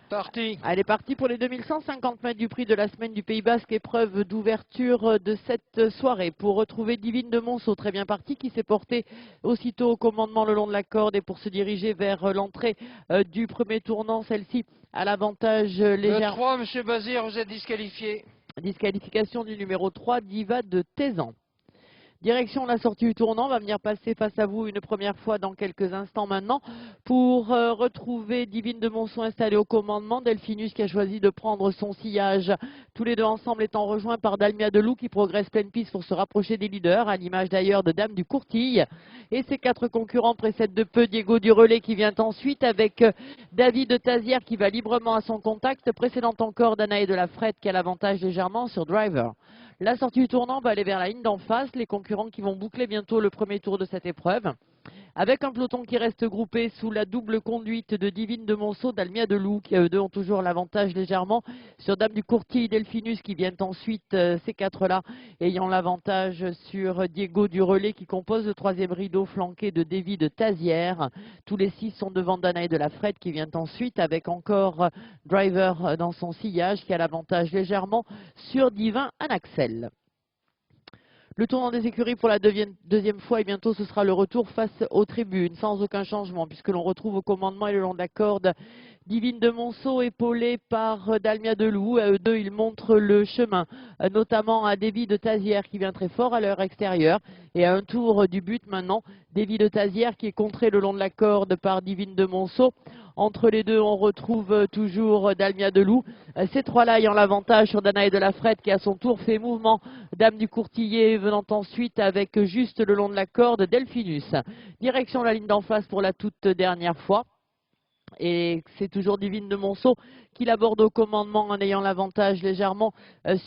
Parti. Elle est partie pour les 2150 mètres du prix de la semaine du Pays Basque, épreuve d'ouverture de cette soirée. Pour retrouver Divine de Monceau, très bien partie, qui s'est portée aussitôt au commandement le long de la corde et pour se diriger vers l'entrée du premier tournant, celle-ci à l'avantage Le légère. 3, Monsieur Bazir, vous êtes disqualifié. Disqualification du numéro 3, Diva de Tézan. Direction la sortie du tournant, va venir passer face à vous une première fois dans quelques instants maintenant pour retrouver Divine de Monceau installée au commandement, Delphinus qui a choisi de prendre son sillage, tous les deux ensemble étant rejoints par Dalmia Delou qui progresse pleine piste pour se rapprocher des leaders, à l'image d'ailleurs de Dame du Courtille. Et ses quatre concurrents précèdent de peu Diego du Relais qui vient ensuite avec David de Tazière qui va librement à son contact, précédant encore Danae de la Frette qui a l'avantage légèrement sur Driver. La sortie du tournant va aller vers la ligne d'en face, les concurrents qui vont boucler bientôt le premier tour de cette épreuve. Avec un peloton qui reste groupé sous la double conduite de Divine de Monceau, d'Almia de Loup, qui eux deux ont toujours l'avantage légèrement sur Dame du Courtille, Delphinus qui viennent ensuite, ces quatre-là, ayant l'avantage sur Diego du Relais qui compose le troisième rideau flanqué de Davy de Tazière. Tous les six sont devant Danae de la Frette qui vient ensuite avec encore Driver dans son sillage qui a l'avantage légèrement sur Divin Anaxel. Le tournant des écuries pour la deuxième fois et bientôt ce sera le retour face aux tribunes sans aucun changement puisque l'on retrouve au commandement et le long de la corde Divine de Monceau épaulée par Dalmia Delou. À eux deux ils montrent le chemin notamment à Davy de Tazière qui vient très fort à leur extérieur et à un tour du but maintenant Davy de Tazière qui est contré le long de la corde par Divine de Monceau. Entre les deux, on retrouve toujours Dalmia Delou. Ces trois-là ayant l'avantage sur Danae de la Frette qui à son tour fait mouvement. Dame du Courtillet venant ensuite avec juste le long de la corde Delphinus. Direction la ligne d'en face pour la toute dernière fois. Et c'est toujours Divine de Monceau qui l'aborde au commandement en ayant l'avantage légèrement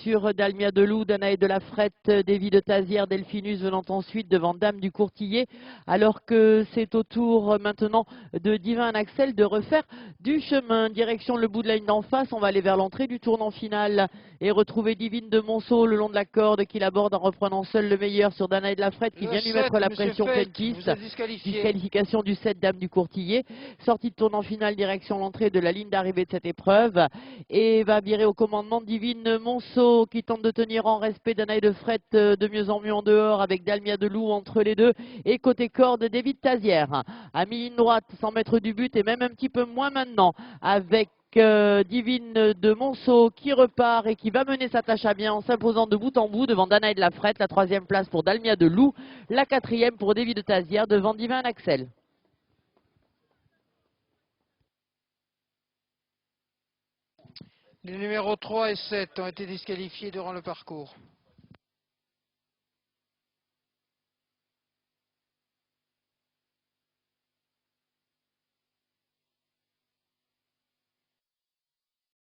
sur Dalmia Delou, Danae de la Frette, Davy de Tazière, Delphinus venant ensuite devant Dame du Courtillet, alors que c'est au tour maintenant de Divin Axel de refaire du chemin. Direction le bout de la ligne d'en face, on va aller vers l'entrée du tournant final et retrouver Divine de Monceau le long de la corde qui l'aborde en reprenant seul le meilleur sur Danae de la Frette qui Le vient lui mettre 7, la Monsieur pression pleine Fate, piste. vous êtes disqualifié. Disqualification du 7 Dame du Courtillet. Sortie de tournant final, direction l'entrée de la ligne d'arrivée de cette épreuve. Et va virer au commandement Divine Monceau qui tente de tenir en respect Danae de Frette de mieux en mieux en dehors avec Dalmia Delou entre les deux. Et côté corde, David Tazière. À mi-ligne droite, 100 mètres du but et même un petit peu moins maintenant avec Divine de Monceau qui repart et qui va mener sa tâche à bien en s'imposant de bout en bout devant Danae de la Frette. La troisième place pour Dalmia Delou. La quatrième pour David de Tazière devant Divin Axel. Les numéros 3 et 7 ont été disqualifiés durant le parcours.